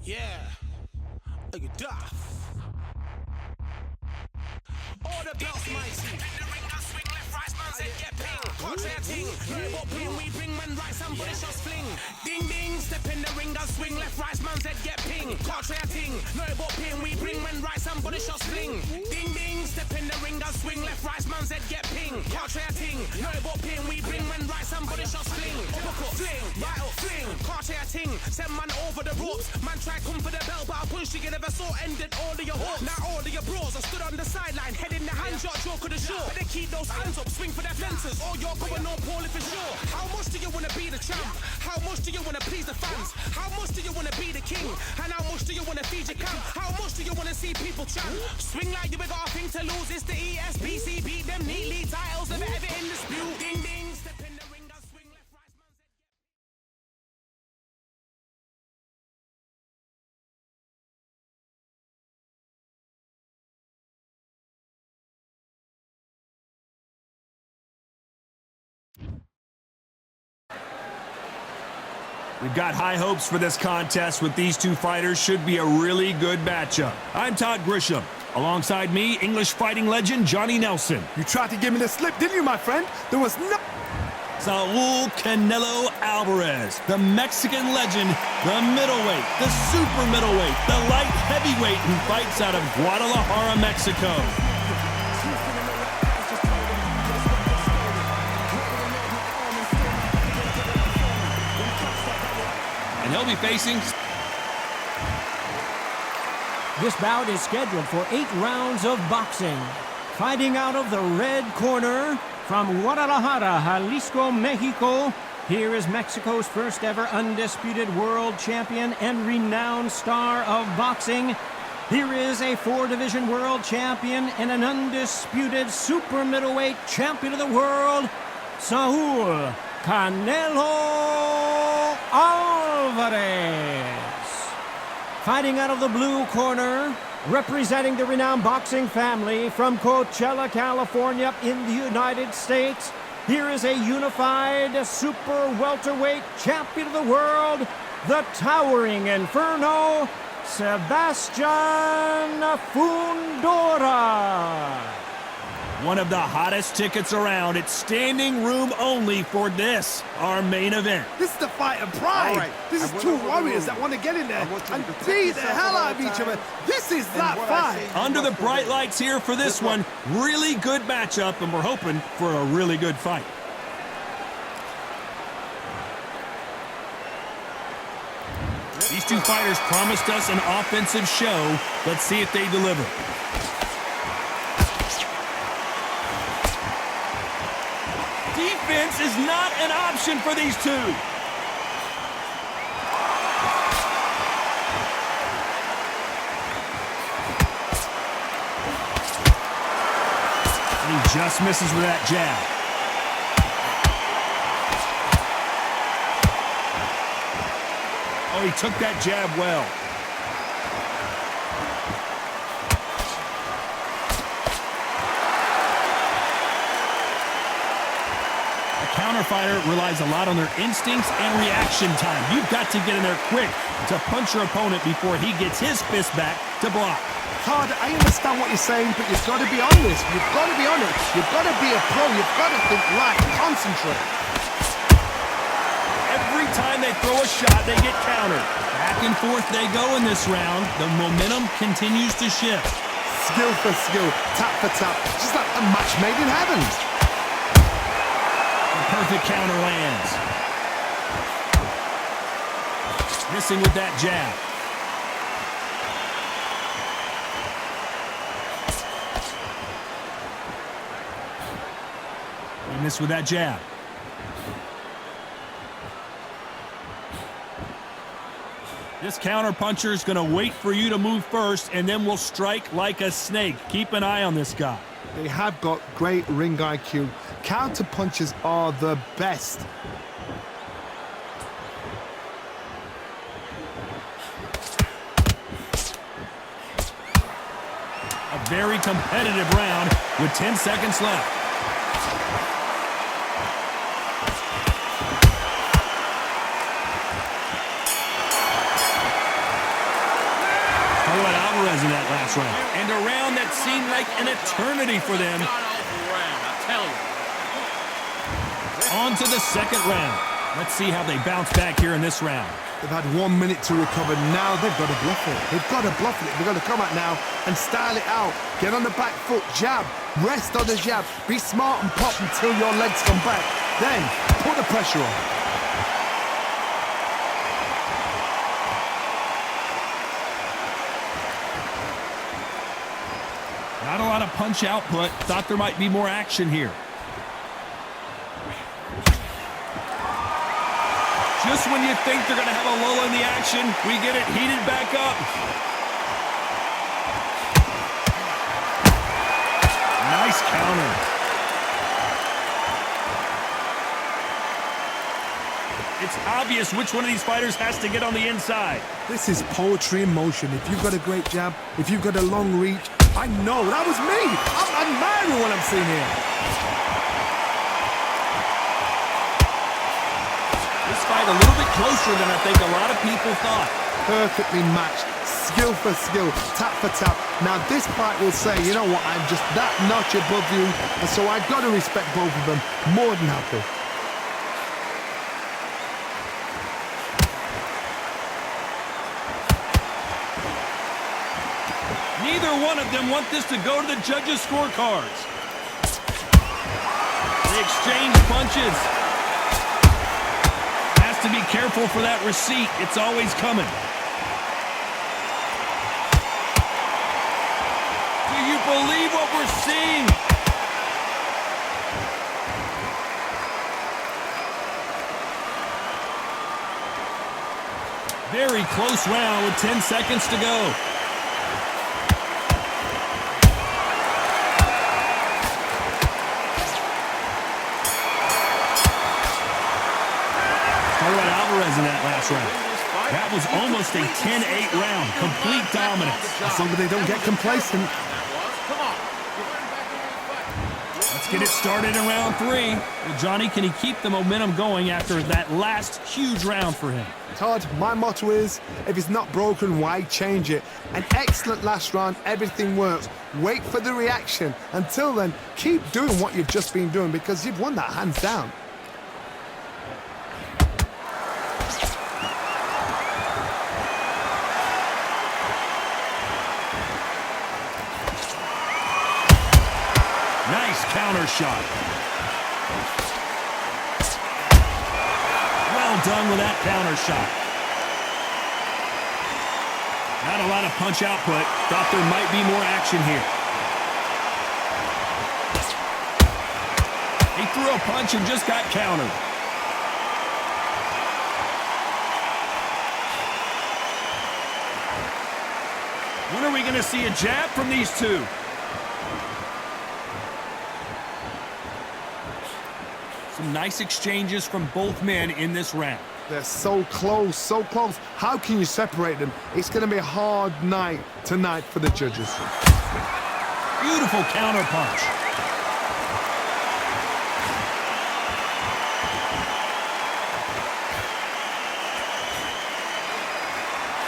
Yeah. Are you daft? All the belts, mighty. Swing left, right, man's head get ping. Can't try a ting. What ping we bring, man, right, somebody shots fling. Ding ding, step in the ring and swing left, right, man's head get ping. Can't try a ting. No, what ping we bring, man, right, somebody shots fling. Ding ding, step in the ring and swing left, right, man's head get ping. Can't try a ting. No, what ping we bring, man, right, somebody shots fling. Uppercut, fling, right up, fling. Can't try a ting. Send man over the ropes. Man try come for the belt, but I punched you never saw. Ended all of your hopes. Now all of your bros are stood on the sideline, head in the hand shot, joke of the show. Better keep those hands up, swing for their fences, or you're going on poorly for sure. How much do you wanna be the champ? How much do you wanna please the fans? How much do you wanna be the king? And how much do you wanna feed your camp? How much do you wanna see people champ? Swing like you got a thing to lose. It's the ESBC, beat them neatly. Titles never ever in dispute. Ding ding, step in the ring and swing left, right, man's head. We've got high hopes for this contest with these two fighters. Should be a really good matchup. I'm Todd Grisham. Alongside me, English fighting legend Johnny Nelson. You tried to give me the slip, didn't you, my friend? There was no... Saul Canelo Alvarez, the Mexican legend, the middleweight, the super middleweight, the light heavyweight who fights out of Guadalajara, Mexico. And he'll be facing... This bout is scheduled for 8 rounds of boxing. Fighting out of the red corner, from Guadalajara, Jalisco, Mexico, here is Mexico's first ever undisputed world champion and renowned star of boxing. Here is a 4-division world champion and an undisputed super middleweight champion of the world, Saul Canelo Alvarez. Fighting out of the blue corner, representing the renowned boxing family from Coachella, California in the United States, here is a unified super welterweight champion of the world, the towering Inferno, Sebastian Fundora. One of the hottest tickets around. It's standing room only for this, our main event. This is the fight of pride. Right. This is two warriors that want to get in there and beat the hell out of each other. This is that fight. Under the bright lights here for this one, really good matchup, and we're hoping for a really good fight. These two fighters promised us an offensive show. Let's see if they deliver. Defense is not an option for these two. And he just misses with that jab. Oh, he took that jab well. Counterfighter relies a lot on their instincts and reaction time. You've got to get in there quick to punch your opponent before he gets his fist back to block. Todd, I understand what you're saying, but you've got to be honest. You've got to be honest. You've got to be a pro. You've got to think right. Concentrate. Every time they throw a shot, they get countered. Back and forth they go in this round. The momentum continues to shift. Skill for skill, tap for tap, just like a match made in heaven. Perfect counter lands. Missing with that jab. He missed with that jab. This counter puncher is going to wait for you to move first, and then will strike like a snake. Keep an eye on this guy. They have got great ring IQ. Counter punches are the best. A very competitive round with 10 seconds left. in that last round. And a round that seemed like an eternity for them. On to the second round. Let's see how they bounce back here in this round. They've had 1 minute to recover. Now they've got to bluff it. They've got to bluff it. They've got to come out now and style it out. Get on the back foot, jab, rest on the jab. Be smart and pop until your legs come back. Then put the pressure on. Not a lot of punch output. Thought there might be more action here. Just when you think they're going to have a lull in the action, we get it heated back up. Nice counter. It's obvious which one of these fighters has to get on the inside. This is poetry in motion. If you've got a great jab, if you've got a long reach, I know, that was me. I'm admiring what I'm seeing here. This fight a little bit closer than I think a lot of people thought. Perfectly matched, skill for skill, tap for tap. Now this fight will say, you know what, I'm just that notch above you, and so I've got to respect both of them. More than happy. Neither one of them want this to go to the judges' scorecards. They exchange punches. Has to be careful for that receipt. It's always coming. Do you believe what we're seeing? Very close round with 10 seconds to go. In that last round. That was almost a 10-8 round. Complete dominance. As long as they don't get complacent. Let's get it started in round 3. Well, Johnny, can he keep the momentum going after that last huge round for him? Todd, my motto is, if it's not broken, why change it? An excellent last round, everything works. Wait for the reaction. Until then, keep doing what you've just been doing because you've won that hands down. Nice counter shot. Well done with that counter shot. Not a lot of punch output. Thought there might be more action here. He threw a punch and just got countered. When are we going to see a jab from these two? Some nice exchanges from both men in this round. They're so close, so close. How can you separate them? It's going to be a hard night tonight for the judges. Beautiful counter punch.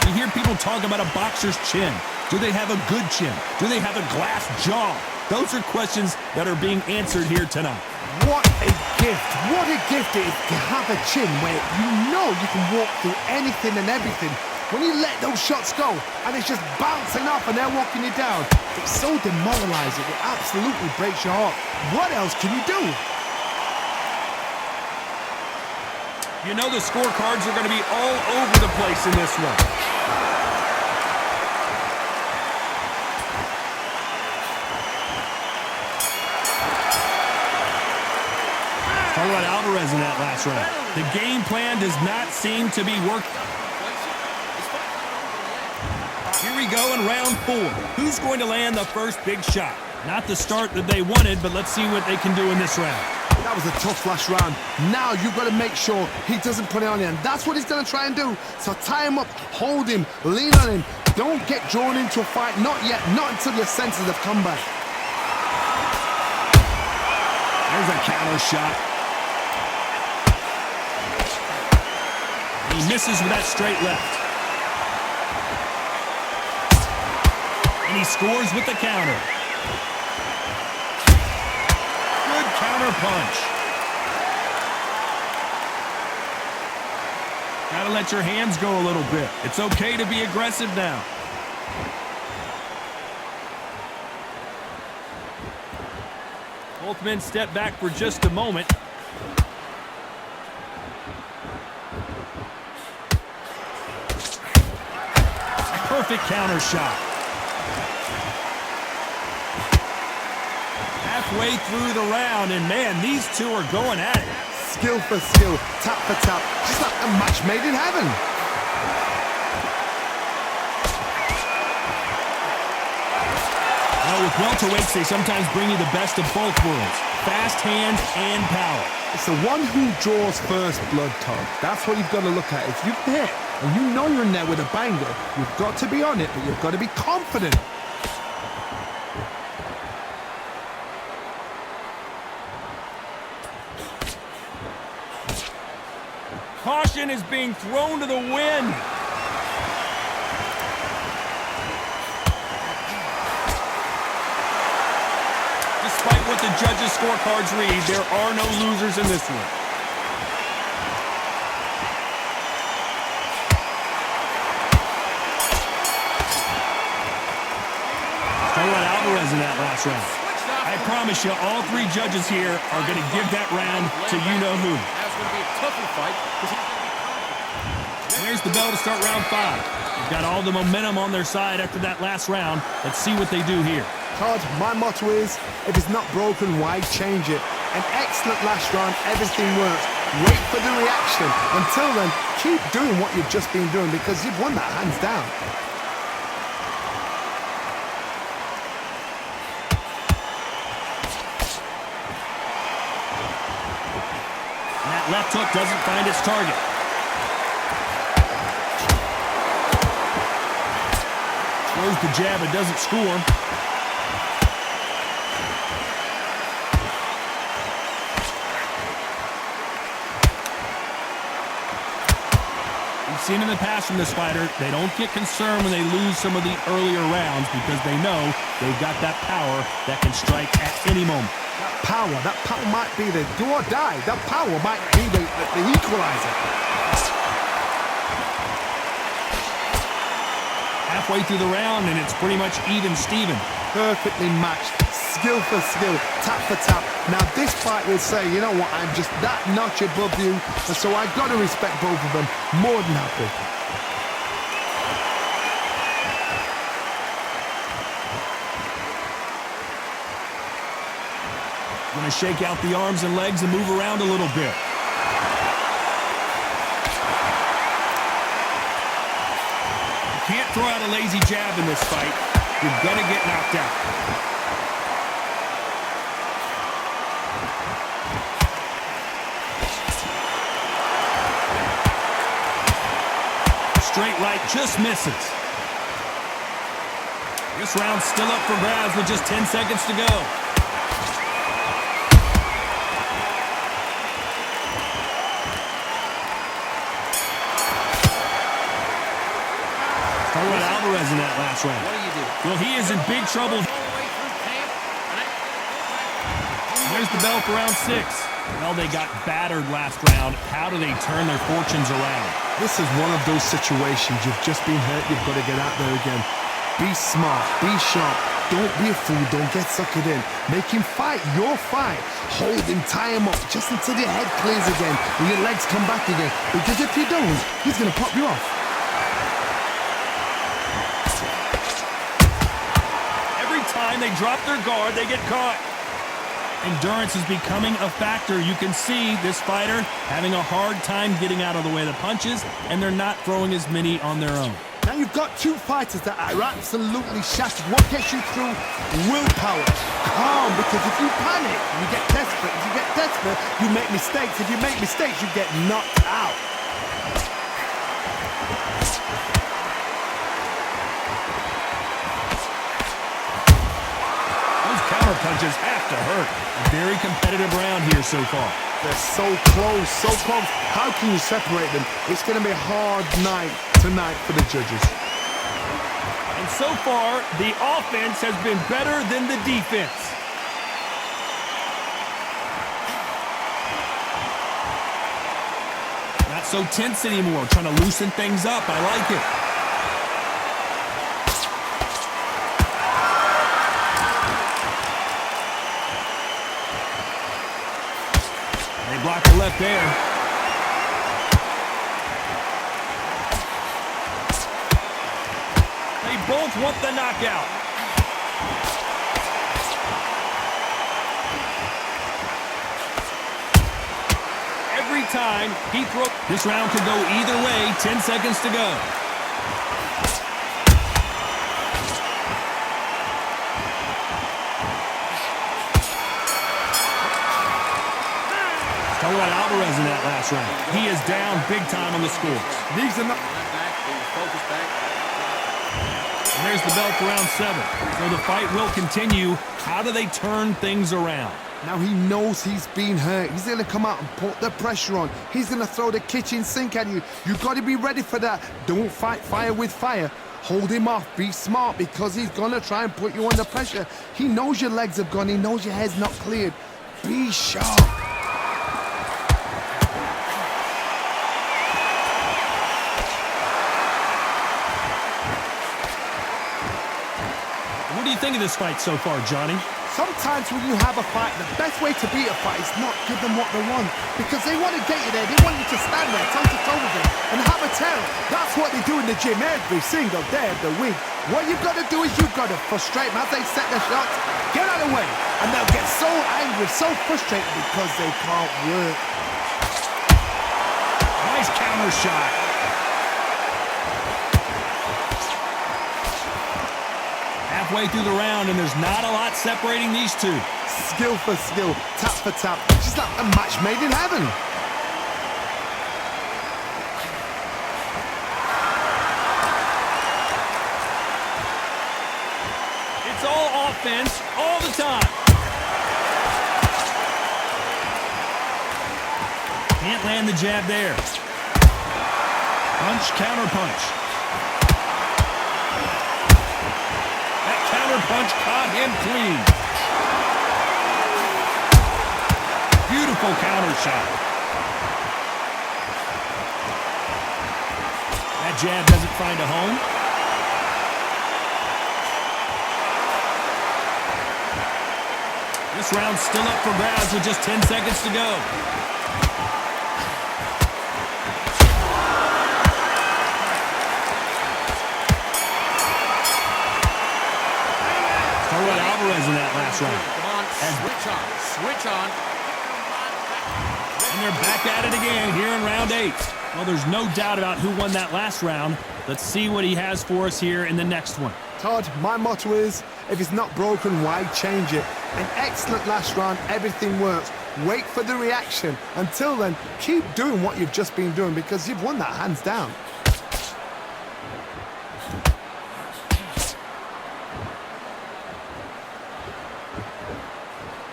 You hear people talk about a boxer's chin. Do they have a good chin? Do they have a glass jaw? Those are questions that are being answered here tonight. What a gift. What a gift it is to have a chin where you know you can walk through anything and everything. When you let those shots go and it's just bouncing off and they're walking you down, it's so demoralizing. It absolutely breaks your heart. What else can you do? You know the scorecards are going to be all over the place in this one. Talk about Alvarez in that last round. The game plan does not seem to be working. Here we go in round 4. Who's going to land the first big shot? Not the start that they wanted, but let's see what they can do in this round. That was a tough last round. Now you've got to make sure he doesn't put it on you, and that's what he's going to try and do. So tie him up, hold him, lean on him. Don't get drawn into a fight. Not yet. Not until your senses have come back. There's a counter shot. He misses with that straight left. And he scores with the counter. Good counter punch. Gotta let your hands go a little bit. It's okay to be aggressive now. Both men step back for just a moment. Perfect counter shot. Halfway through the round, and man, these two are going at it. Skill for skill, tap for tap, just like a match made in heaven. Well, with welterweights, they sometimes bring you the best of both worlds. Fast hands and power. It's the one who draws first blood, Todd. That's what you've got to look at. If you've hit and you know you're in there with a banger, you've got to be on it, but you've got to be confident. Caution is being thrown to the wind. Despite what the judges' scorecards read, there are no losers in this one. Alvarez in that last round. I promise you, all three judges here are going to give that round to you-know-who. That's going to be a tougher fight. There's the bell to start round 5. They've got all the momentum on their side after that last round. Let's see what they do here. Todd, my motto is, if it's not broken, why change it? An excellent last round, everything works. Wait for the reaction. Until then, keep doing what you've just been doing because you've won that hands down. And that left hook doesn't find its target. Throws the jab and doesn't score. We've seen in the past from this fighter, they don't get concerned when they lose some of the earlier rounds because they know they've got that power that can strike at any moment. That power might be the do or die. That power might be the equalizer. Halfway through the round, and it's pretty much even Steven. Perfectly matched, skill for skill, tap for tap. Now this fight will say, you know what, I'm just that notch above you, and so I've got to respect both of them. More than happy. Going to shake out the arms and legs and move around a little bit. Can't throw out a lazy jab in this fight. You're going to get knocked out. Straight right just misses. This round's still up for grabs with just 10 seconds to go. Alvarez in that last round. What do you do? Well, he is in big trouble. There's the bell for round 6. Well, they got battered last round. How do they turn their fortunes around? This is one of those situations. You've just been hurt. You've got to get out there again. Be smart. Be sharp. Don't be a fool. Don't get suckered in. Make him fight your fight. Hold him, tie him up just until your head clears again and your legs come back again. Because if you don't, he's going to pop you off. Time they drop their guard, they get caught. Endurance is becoming a factor. You can see this fighter having a hard time getting out of the way of the punches, and they're not throwing as many on their own. Now you've got two fighters that are absolutely shattered. What gets you through? Willpower. Calm, because if you panic, you get desperate. If you get desperate, you make mistakes. If you make mistakes, you get knocked out. Punches have to hurt. A very competitive round here so far. They're so close, so close. How can you separate them? It's going to be a hard night tonight for the judges. And so far, the offense has been better than the defense. Not so tense anymore, trying to loosen things up. I like it. They block the left there. They both want the knockout. Every time he throws. This round could go either way. 10 seconds to go. Talk about Alvarez in that last round. He is down big time on the scores. These are not... And there's the bell for round 7. So the fight will continue. How do they turn things around? Now he knows he's been hurt. He's going to come out and put the pressure on. He's going to throw the kitchen sink at you. You've got to be ready for that. Don't fight fire with fire. Hold him off. Be smart because he's going to try and put you under pressure. He knows your legs have gone. He knows your head's not cleared. Be sharp. What do you think of this fight so far, Johnny? Sometimes when you have a fight, the best way to beat a fight is not give them what they want. Because they want to get you there. They want you to stand there, toe-to-toe with them, and have a tell. That's what they do in the gym every single day of the week. What you've got to do is you've got to frustrate them as they set their shots. Get out of the way. And they'll get so angry, so frustrated because they can't work. Nice counter shot. Halfway through the round, and there's not a lot separating these two. Skill for skill, tap for tap. Just like a match made in heaven. It's all offense all the time. Can't land the jab there. Punch, counter punch. Punch caught him clean. Beautiful counter shot. That jab doesn't find a home. This round's still up for grabs with just 10 seconds to go. Alvarez in that last round. Come on, switch on. And they're back at it again here in round 8. Well, there's no doubt about who won that last round. Let's see what he has for us here in the next one. Todd, my motto is, if it's not broken, why change it? An excellent last round, everything works. Wait for the reaction. Until then, keep doing what you've just been doing because you've won that hands down.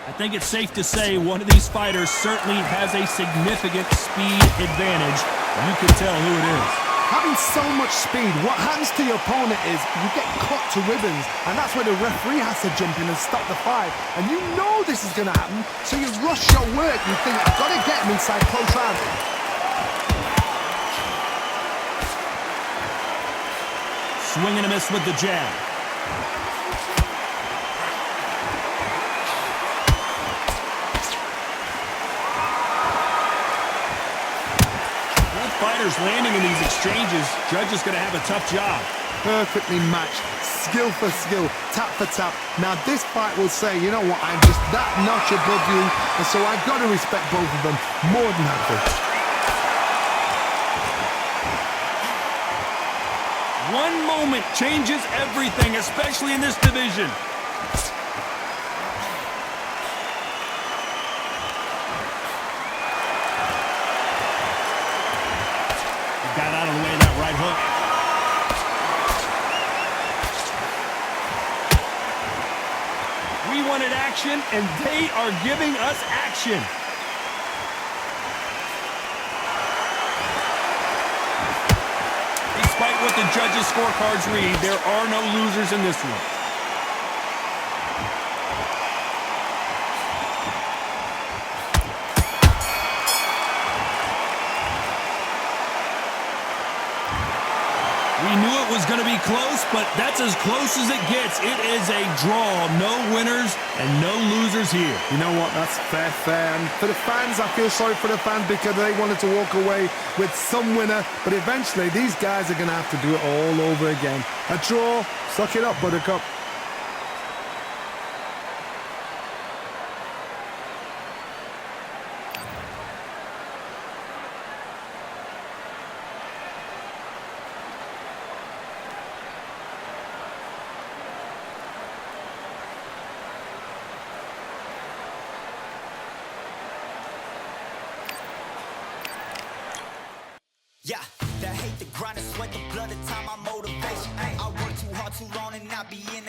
I think it's safe to say one of these fighters certainly has a significant speed advantage. You can tell who it is. Having so much speed, what happens to your opponent is you get cut to ribbons, and that's where the referee has to jump in and stop the fight. And you know this is going to happen, so you rush your work. You think, I've got to get him inside close round. Swing and a miss with the jab. Fighters landing in these exchanges. Judge is going to have a tough job. Perfectly matched, skill for skill, tap for tap. Now this fight will say, you know what, I'm just that notch above you, and so I've got to respect both of them more than happy. One moment changes everything, especially in this division. Got out of the way of that right hook. We wanted action, and they are giving us action. Despite what the the judges' scorecards read, there are no losers in this one. We knew it was going to be close, but that's as close as it gets. It is a draw. No winners and no losers here. You know what? That's fair. And for the fans, I feel sorry for the fans because they wanted to walk away with some winner. But eventually, these guys are going to have to do it all over again. A draw. Suck it up, Buttercup. Yeah, the hate, the grind, the sweat, the blood, the time, my motivation. I work too hard, too long, and not be in